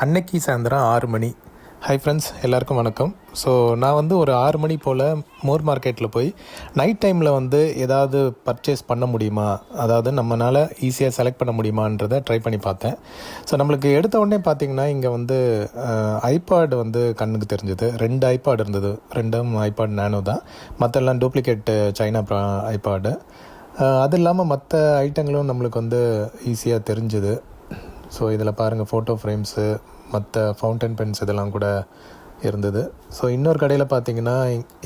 அன்னைக்கு சாயந்தரம் 6 மணி. Hi friends, எல்லாருக்கும் வணக்கம். ஸோ நான் வந்து ஒரு 6 மணி போல் மோர் மார்க்கெட்டில் போய் நைட் டைமில் வந்து ஏதாவது பர்ச்சேஸ் பண்ண முடியுமா, அதாவது நம்மளால் ஈஸியாக செலக்ட் பண்ண முடியுமான்றதை ட்ரை பண்ணி பார்த்தேன். ஸோ நம்மளுக்கு எடுத்த உடனே பார்த்திங்கன்னா இங்கே வந்து ஐபாட் வந்து கண்ணுக்கு தெரிஞ்சுது. 2 ஐபாட் இருந்தது, 2ம் ஐபாட் நேனோ தான், மற்றெல்லாம் டூப்ளிகேட் சைனா ஐபாடு. அது இல்லாமல் மற்ற ஐட்டங்களும் நம்மளுக்கு வந்து ஈஸியாக தெரிஞ்சுது. ஸோ இதில் பாருங்கள், ஃபோட்டோ ஃப்ரேம்ஸு, மற்ற ஃபவுண்டன் பென்ஸ் இதெல்லாம் கூட இருந்தது. ஸோ இன்னொரு கடையில் பார்த்தீங்கன்னா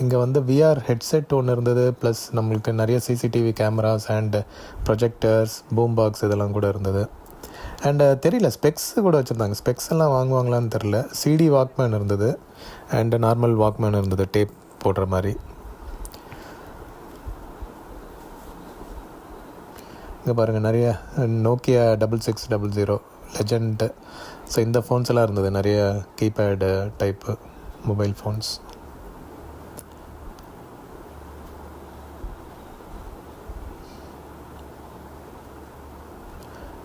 இங்கே வந்து விஆர் ஹெட்செட் ஒன்று இருந்தது, ப்ளஸ் நம்மளுக்கு நிறைய CCTV cameras and projectors, boom box இதெல்லாம் கூட இருந்தது. அண்டு தெரியல, ஸ்பெக்ஸ் கூட வச்சுருந்தாங்க. ஸ்பெக்ஸ் எல்லாம் வாங்குவாங்களான்னு தெரில. சிடி வாக்மேன் இருந்தது அண்டு நார்மல் வாக்மேன் இருந்தது, டேப் போடுற மாதிரி. இங்கே பாருங்கள், நிறைய நோக்கியா 6600 லெஜண்ட். ஸோ இந்த ஃபோன்ஸ் எல்லாம் இருந்தது, நிறைய keypad type mobile phones.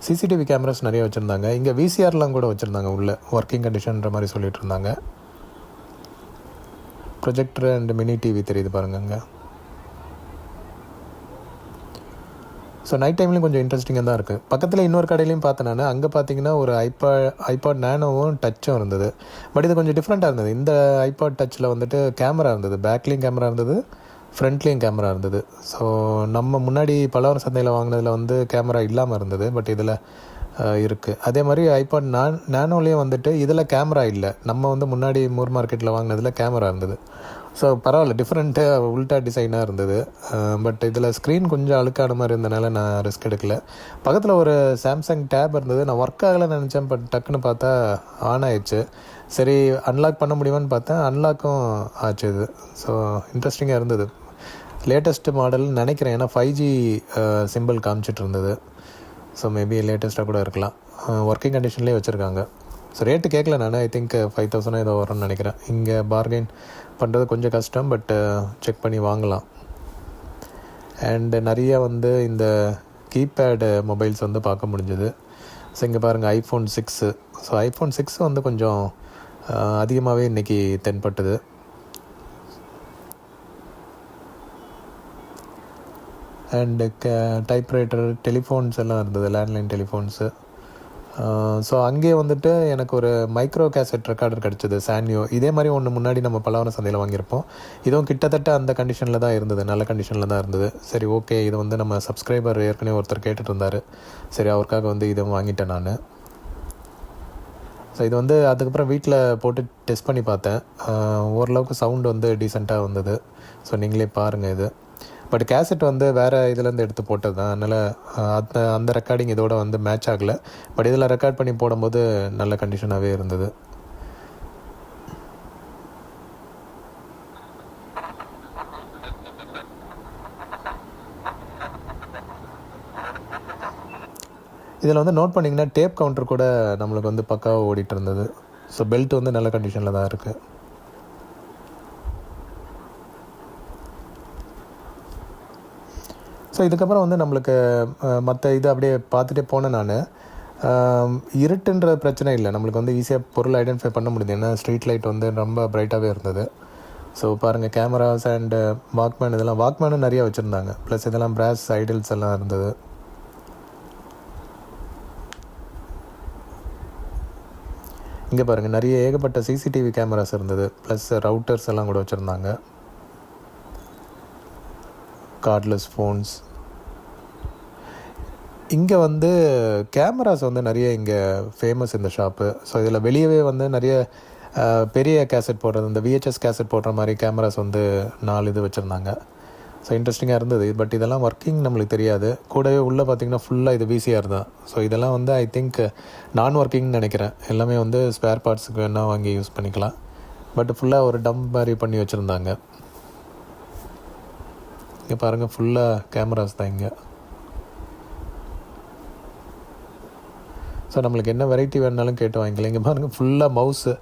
CCTV cameras நிறைய வச்சுருந்தாங்க. இங்கே விசிஆர்லாம் கூட வச்சுருந்தாங்க, உள்ள ஒர்க்கிங் கண்டிஷன்ற மாதிரி சொல்லிட்டு இருந்தாங்க. ப்ரொஜெக்டர் அண்ட் மினி டிவி தெரியுது பாருங்கள் அங்கே. ஸோ நைட் டைம்லேயும் கொஞ்சம் இன்ட்ரெஸ்டிங்காக தான் இருக்குது. பக்கத்தில் இன்னொரு கடையிலையும் பார்த்தேன் நான். அங்கே பார்த்தீங்கன்னா ஒரு ஐபாட் நேனோவும் டச்சும் இருந்தது. பட் இது கொஞ்சம் டிஃப்ரெண்ட்டாக இருந்தது. இந்த ஐபாட் டச்சில் வந்துட்டு கேமரா இருந்தது, பேக்லேயும் கேமரா இருந்தது, ஃப்ரண்ட்லேயும் கேமரா இருந்தது. ஸோ நம்ம முன்னாடி பலவர சந்தையில் வாங்கினதில் வந்து கேமரா இல்லாமல் இருந்தது, பட் இதில் இருக்குது. அதே மாதிரி ஐபாட் நேனோலேயும் வந்துட்டு இதில் கேமரா இல்லை. நம்ம வந்து முன்னாடி மூர் மார்க்கெட்டில் வாங்கினதில் கேமரா இருந்தது. ஸோ பரவாயில்ல, டிஃப்ரெண்ட்டாக உல்ட்டா டிசைனாக இருந்தது. பட் இதில் ஸ்க்ரீன் கொஞ்சம் அழுக்கான மாதிரி இருந்தனால நான் ரிஸ்க் எடுக்கல. பக்கத்தில் ஒரு சாம்சங் டேப் இருந்தது. நான் ஒர்க் ஆகலைன்னு நினச்சேன், பட் டக்குன்னு பார்த்தா ஆன் ஆயிடுச்சு. சரி, அன்லாக் பண்ண முடியுமான்னு பார்த்தேன், அன்லாக்கும் ஆச்சு இது. ஸோ இன்ட்ரெஸ்டிங்காக இருந்தது. லேட்டஸ்ட்டு மாடல்னு நினைக்கிறேன், ஏன்னா 5G சிம்பிள் காமிச்சிட்டு இருந்தது. ஸோ மேபி லேட்டஸ்ட்டாக கூட இருக்கலாம். ஒர்க்கிங் கண்டிஷன்லேயே வச்சுருக்காங்க. ஸோ ரேட்டு கேட்கல நான். ஐ திங்க் 5000 ஏதோ வரும்னு நினைக்கிறேன். இங்கே பார்கெயின் பண்ணுறது கொஞ்சம் கஷ்டம், பட் செக் பண்ணி வாங்கலாம். அண்டு நிறைய வந்து இந்த கீபேடு மொபைல்ஸ் வந்து பார்க்க முடிஞ்சது. ஸோ இங்கே பாருங்கள், iPhone 6. ஸோ iPhone 6 வந்து கொஞ்சம் அதிகமாகவே இன்றைக்கி தென்பட்டது. அண்டு டைப்ரைட்டர், டெலிஃபோன்ஸ் எல்லாம் இருந்தது, லேண்ட்லைன் டெலிஃபோன்ஸு. ஸோ அங்கே வந்துட்டு எனக்கு ஒரு மைக்ரோ கேசட் ரெக்கார்டர் கிடச்சிது, சான்யோ. இதே மாதிரி ஒன்று முன்னாடி நம்ம பலவர சந்தையில் வாங்கியிருப்போம். இதுவும் கிட்டத்தட்ட அந்த கண்டிஷனில் தான் இருந்தது, நல்ல கண்டிஷனில் தான் இருந்தது. சரி, ஓகே, இது வந்து நம்ம சப்ஸ்கிரைபர் ஏற்கனவே ஒருத்தர் கேட்டுட்டு இருந்தார். சரி, அவருக்காக வந்து இதை வாங்கிட்டேன் நான். ஸோ இது வந்து அதுக்கப்புறம் வீட்டில் போட்டு டெஸ்ட் பண்ணி பார்த்தேன். ஓரளவுக்கு சவுண்டு வந்து டீசெண்டாக வந்தது. ஸோ நீங்களே பாருங்கள் இது. பட் கேசட் வந்து வேறு இதுலேருந்து எடுத்து போட்டது தான், அதனால் அந்த ரெக்கார்டிங் இதோட வந்து மேட்ச் ஆகலை. பட் இதில் ரெக்கார்ட் பண்ணி போடும்போது நல்ல கண்டிஷனாகவே இருந்தது. இதில் வந்து நோட் பண்ணிங்கன்னா டேப் கவுண்டர் கூட நம்மளுக்கு வந்து பக்காவாக ஓடிட்டு இருந்தது. ஸோ பெல்ட் வந்து நல்ல கண்டிஷனில் தான் இருக்குது. ஸோ இதுக்கப்புறம் வந்து நம்மளுக்கு மற்ற இது அப்படியே பார்த்துட்டே போனேன் நான். இருட்டுன்ற பிரச்சனை இல்லை, நம்மளுக்கு வந்து ஈஸியாக பொருள் ஐடென்டிஃபை பண்ண முடியுது. ஏன்னா ஸ்ட்ரீட் லைட் வந்து ரொம்ப பிரைட்டாகவே இருந்தது. ஸோ பாருங்கள், கேமராஸ் அண்டு வாக்மேன், இதெல்லாம் வாக்மேனும் நிறையா வச்சுருந்தாங்க. ப்ளஸ் இதெல்லாம் பிராஸ் ஐடல்ஸ் எல்லாம் இருந்தது. இங்கே பாருங்கள், நிறைய ஏகப்பட்ட சிசிடிவி கேமராஸ் இருந்தது, ப்ளஸ் ரவுட்டர்ஸ் எல்லாம் கூட வச்சுருந்தாங்க. Cordless phones. இங்கே வந்து கேமராஸ் வந்து நிறைய இங்கே ஃபேமஸ் இந்த ஷாப்பு. ஸோ இதில் வெளியவே வந்து நிறைய பெரிய கேசட் போடுறது, இந்த விஹெச்எஸ் கேசட் போடுற மாதிரி கேமராஸ் வந்து 4 இது வச்சுருந்தாங்க. ஸோ இன்ட்ரெஸ்டிங்காக இருந்தது. பட் இதெல்லாம் ஒர்க்கிங் நம்மளுக்கு தெரியாது. கூடவே உள்ளே பார்த்திங்கன்னா ஃபுல்லாக இது விசிஆர் தான். ஸோ இதெல்லாம் வந்து ஐ திங்க் நான் ஒர்க்கிங்னு நினைக்கிறேன். எல்லாமே வந்து ஸ்பேர் பார்ட்ஸுக்கு வேணால் வாங்கி யூஸ் பண்ணிக்கலாம். பட் ஃபுல்லாக ஒரு டம்ப் மாதிரி பண்ணி வச்சுருந்தாங்க. இங்கே பாருங்கள், ஃபுல்லாக கேமராஸ் தான் இங்கே. ஸோ நம்மளுக்கு என்ன வெரைட்டி வேணுனாலும் கேட்டு வாங்கிக்கலாம். இங்கே பாருங்கள், ஃபுல்லாக மவுஸு.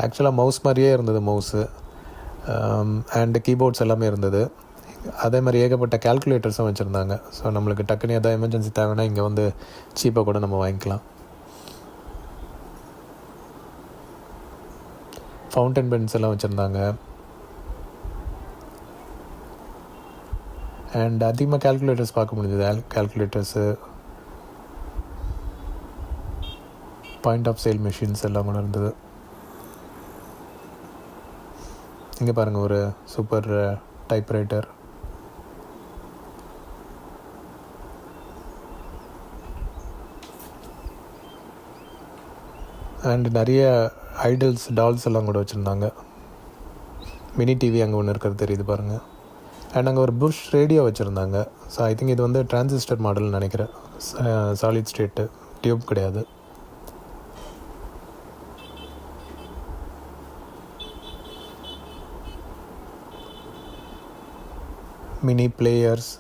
ஆக்சுவலாக மவுஸ் மாதிரியே இருந்தது மவுஸு. அண்டு கீபோர்ட்ஸ் எல்லாமே இருந்தது. அதே மாதிரி ஏகப்பட்ட கேல்குலேட்டர்ஸும் வச்சுருந்தாங்க. ஸோ நம்மளுக்கு டக்குனு எதாவது எமர்ஜென்சி தேவைன்னா இங்கே வந்து சீப்பாக கூட நம்ம வாங்கிக்கலாம். ஃபவுண்டன் பென்ஸ் எல்லாம் வச்சுருந்தாங்க. அண்ட் அதிகமாக கால்குலேட்டர்ஸ் பார்க்க முடிஞ்சது. கால்குலேட்டர்ஸு, பாயிண்ட் ஆஃப் சேல் மிஷின்ஸ் எல்லாம் கூட இருந்தது. இங்கே பாருங்கள், ஒரு சூப்பர் டைப்ரைட்டர். அண்ட் நிறைய ஐடல்ஸ், டால்ஸ் எல்லாம் கூட வச்சுருந்தாங்க. மினி டிவி அங்கே ஒன்று இருக்கிறது தெரியுது பாருங்கள். அண்ட் அங்கே ஒரு புஷ் ரேடியோ வச்சுருந்தாங்க. ஸோ ஐ திங்க் இது வந்து டிரான்சிஸ்டர் மாடல்னு நினைக்கிறேன். சாலிட் ஸ்டேட்டு, டியூப் கிடையாது. மினி பிளேயர்ஸ்,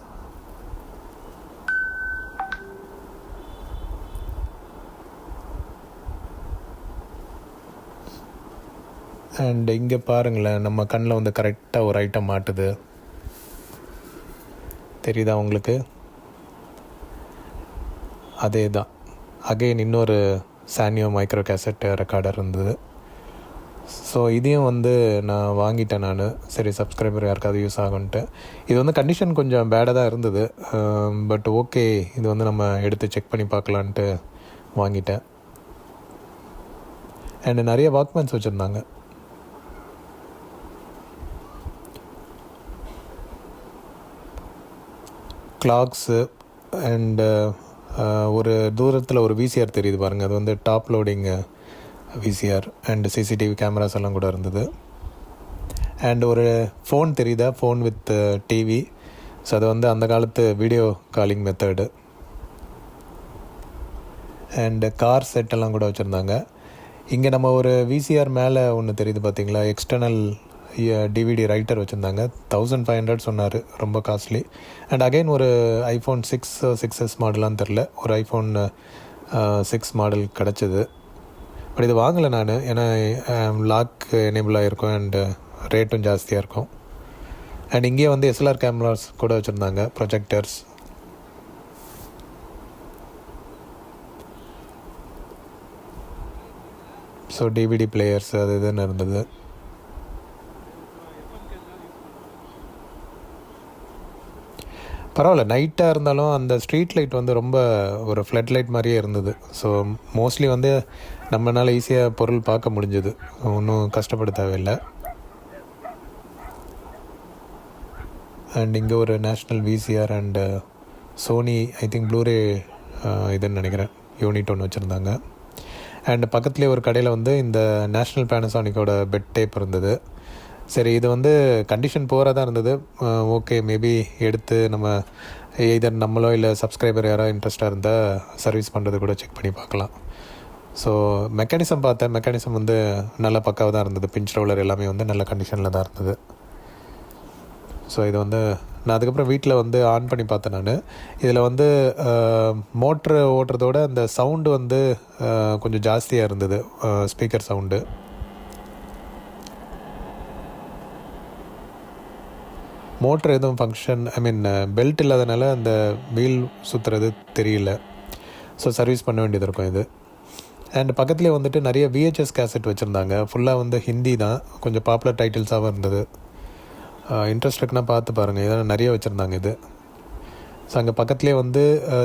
அண்ட் இங்கே பாருங்களேன், நம்ம கண்ணில் வந்து கரெக்டாக ஒரு ஐட்டம் மாட்டுது. தெரியுதா உங்களுக்கு? அதே தான். அகைன் இன்னொரு சானியோ மைக்ரோ கேசட் ரெக்கார்டர் இருந்தது. ஸோ இதையும் வந்து நான் வாங்கிட்டேன் நான். சரி, சப்ஸ்கிரைபர் யாருக்காவது யூஸ் ஆகுன்ட்டு. இது வந்து கண்டிஷன் கொஞ்சம் பேடாக தான் இருந்தது. பட் ஓகே, இது வந்து நம்ம எடுத்து செக் பண்ணி பார்க்கலான்ட்டு வாங்கிட்டேன். அண்ட் நிறைய வாக்மேன்ஸ் வச்சுருந்தாங்க. கிளாக்ஸு அண்டு ஒரு தூரத்தில் ஒரு விசிஆர் தெரியுது பாருங்கள். அது வந்து top loading VCR. And CCTV cameras எல்லாம் கூட இருந்தது. அண்ட் ஒரு ஃபோன் தெரியுதா, ஃபோன் வித் டிவி. ஸோ அது வந்து அந்த காலத்து video calling method. And car செட்டெல்லாம் கூட வச்சுருந்தாங்க. இங்கே நம்ம ஒரு விசிஆர் மேலே ஒன்று தெரியுது பார்த்தீங்களா, எக்ஸ்டர்னல் டிவிடி ரைட்டர் வச்சுருந்தாங்க. 1500 சொன்னார், ரொம்ப காஸ்ட்லி. அண்ட் அகைன் ஒரு ஐஃபோன் 6S மாடலான்னு தெரில, ஒரு ஐஃபோன் 6 மாடல் கிடச்சிது. பட் இது வாங்கலை நான், ஏன்னா லாக் எனேபிள் ஆகிருக்கும் அண்டு ரேட்டும் ஜாஸ்தியாக இருக்கும். அண்ட் இங்கே வந்து எஸ்எல்ஆர் கேமராஸ் கூட வச்சுருந்தாங்க, ப்ரொஜெக்டர்ஸ். ஸோ டிவிடி பிளேயர்ஸ் அது இதுன்னு இருந்தது. பரவாயில்ல, நைட்டாக இருந்தாலும் அந்த ஸ்ட்ரீட் லைட் வந்து ரொம்ப ஒரு ஃப்ளட் லைட் மாதிரியே இருந்தது. ஸோ மோஸ்ட்லி வந்து நம்மளால் ஈஸியாக பொருள் பார்க்க முடிஞ்சது, ஒன்றும் கஷ்டப்பட தேவையில்லை. அண்ட் இங்கே ஒரு national VCR and Sony I think blu ray இதுன்னு நினைக்கிறேன் யூனிட் ஒன்று வச்சுருந்தாங்க. அண்ட் பக்கத்துலேயே ஒரு கடையில் வந்து இந்த நேஷ்னல் பேனசானிக்கோட பெட் டேப் இருந்தது. சரி, இது வந்து கண்டிஷன் போகிறதா இருந்தது. ஓகே, மேபி எடுத்து நம்ம எதர் நம்மளோ இல்லை சப்ஸ்கிரைபர் யாராவது இன்ட்ரெஸ்ட்டாக இருந்தால் சர்வீஸ் பண்ணுறது கூட செக் பண்ணி பார்க்கலாம். ஸோ மெக்கானிசம் பார்த்தேன். மெக்கானிசம் வந்து நல்ல பக்காவாக தான் இருந்தது. பிஞ்ச் ரோலர் எல்லாமே வந்து நல்ல கண்டிஷனில் தான் இருந்தது. ஸோ இது வந்து நான் அதுக்கப்புறம் வீட்டில் வந்து ஆன் பண்ணி பார்த்தேன் நான். இதில் வந்து மோட்ரு ஓட்டுறதோட அந்த சவுண்டு வந்து கொஞ்சம் ஜாஸ்தியாக இருந்தது, ஸ்பீக்கர் சவுண்டு. மோட்ரு எதுவும் ஃபங்க்ஷன் பெல்ட் இல்லாதனால அந்த வீல் சுற்றுறது தெரியல. ஸோ சர்வீஸ் பண்ண வேண்டியது இருக்கும் இது. அண்ட் பக்கத்துலேயே வந்துட்டு நிறைய விஹெச்எஸ் கேசட் வச்சுருந்தாங்க. ஃபுல்லாக வந்து ஹிந்தி தான், கொஞ்சம் பாப்புலர் டைட்டில்ஸாகவும் இருந்தது. இன்ட்ரெஸ்ட் இருக்குன்னா பார்த்து பாருங்கள், இதெல்லாம் நிறைய வச்சுருந்தாங்க இது. ஸோ அங்கே பக்கத்துலேயே வந்து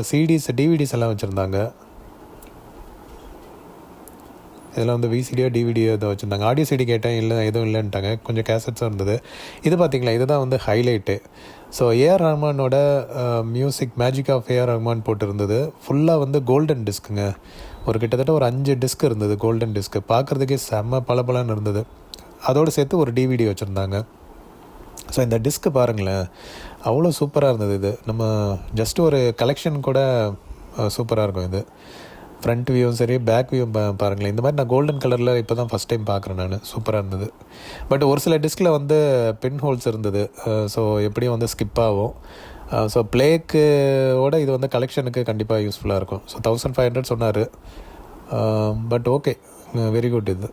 சிடிஸ், டிவிடிஸ் எல்லாம் வச்சுருந்தாங்க. இதெல்லாம் வந்து விசிடியோ டிவிடியோ இதை வச்சுருந்தாங்க. ஆடியோ சிடி கேட்டேன், இல்லை எதுவும் இல்லைன்ட்டாங்க. கொஞ்சம் கேசட்ஸும் இருந்தது. இது பார்த்திங்களா, இதுதான் வந்து ஹைலைட்டு. ஸோ ஏஆர் ரஹ்மானோட music, magic of AR Rahman போட்டு இருந்தது. ஃபுல்லாக வந்து கோல்டன் டிஸ்க்குங்க. ஒரு கிட்டத்தட்ட ஒரு 5 டிஸ்க் இருந்தது, கோல்டன் டிஸ்க்கு. பார்க்குறதுக்கே செம்ம பளபளன்னு இருந்தது. அதோடு சேர்த்து ஒரு டிவிடி வச்சுருந்தாங்க. ஸோ இந்த டிஸ்க்கு பாருங்களேன், அவ்வளோ சூப்பராக இருந்தது. இது நம்ம ஜஸ்ட் ஒரு கலெக்ஷன் கூட சூப்பராக இருக்கும். இது ஃப்ரண்ட் வியூவும் சரி, பேக் வியூவும் பாருங்களேன். இந்த மாதிரி நான் கோல்டன் கலரில் இப்போ தான் ஃபஸ்ட் டைம் பார்க்குறேன் நான். சூப்பராக இருந்தது. பட் ஒரு சில டிஸ்கில் வந்து பின் ஹோல்ஸ் இருந்தது. ஸோ எப்படியும் வந்து ஸ்கிப் ஆகும். ஸோ ப்ளேக்கோட இது வந்து கலெக்ஷனுக்கு கண்டிப்பாக யூஸ்ஃபுல்லாக இருக்கும். ஸோ 1500 சொன்னார். பட் ஓகே, வெரி குட் இது.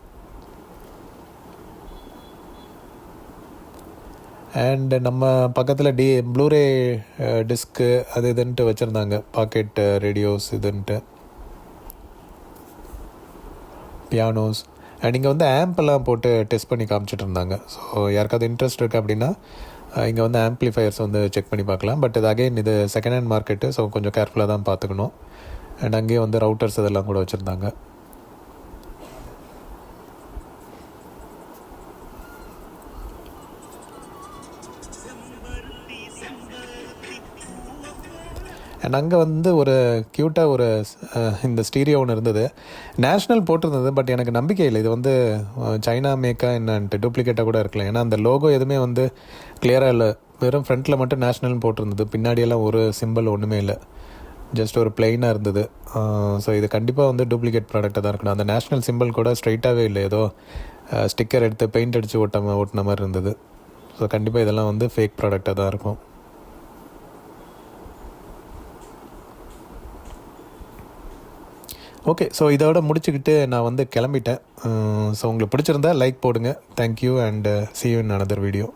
அண்ட் நம்ம பக்கத்தில் ப்ளூரே டிஸ்க்கு அது இதுன்ட்டு வச்சுருந்தாங்க, பாக்கெட் ரேடியோஸ் இதுன்ட்டு, பியானோஸ். அண்ட் இங்கே வந்து ஆம்பெல்லாம் போட்டு டெஸ்ட் பண்ணி காமிச்சிட்டு இருந்தாங்க. ஸோ யாருக்காவது இன்ட்ரெஸ்ட் இருக்குது அப்படின்னா இங்கே வந்து ஆம்ப்ளிஃபயர்ஸ் வந்து செக் பண்ணி பார்க்கலாம். பட் இது அகைன் இது செகண்ட் ஹேண்ட் மார்க்கெட்டு, ஸோ கொஞ்சம் கேர்ஃபுல்லாக தான் பார்த்துக்கணும். அண்ட் அங்கேயே வந்து ரவுட்டர்ஸ் இதெல்லாம் கூட வச்சுருந்தாங்க. அண்ட் அங்கே வந்து ஒரு க்யூட்டாக ஒரு இந்த ஸ்டீரியோ ஒன்று இருந்தது. நேஷ்னல் போட்டிருந்தது, பட் எனக்கு நம்பிக்கை இல்லை இது வந்து சைனா மேக்கா என்னன்ட்டு, டூப்ளிகேட்டாக கூட இருக்கலாம். ஏன்னா அந்த லோகோ எதுவுமே வந்து கிளியராக இல்லை. வெறும் ஃப்ரண்ட்டில் மட்டும் நேஷ்னல்னு போட்டிருந்தது, பின்னாடியெல்லாம் ஒரு சிம்பிள் ஒன்றுமே இல்லை, ஜஸ்ட் ஒரு பிளெயினாக இருந்தது. ஸோ இது கண்டிப்பாக வந்து டூப்ளிகேட் ப்ராடக்டாக தான் இருக்கணும். அந்த நேஷ்னல் சிம்பிள் கூட ஸ்ட்ரைட்டாகவே இல்லை, ஏதோ ஸ்டிக்கர் எடுத்து பெயிண்ட் அடித்து ஓட்டின மாதிரி இருந்தது. ஸோ கண்டிப்பாக இதெல்லாம் வந்து ஃபேக் ப்ராடக்டாக தான் இருக்கும். ஓகே, ஸோ இதோட முடிச்சுக்கிட்டு நான் வந்து கிளம்பிட்டேன். ஸோ உங்களுக்கு பிடிச்சிருந்தா லைக் போடுங்க. Thank you and see you in another video.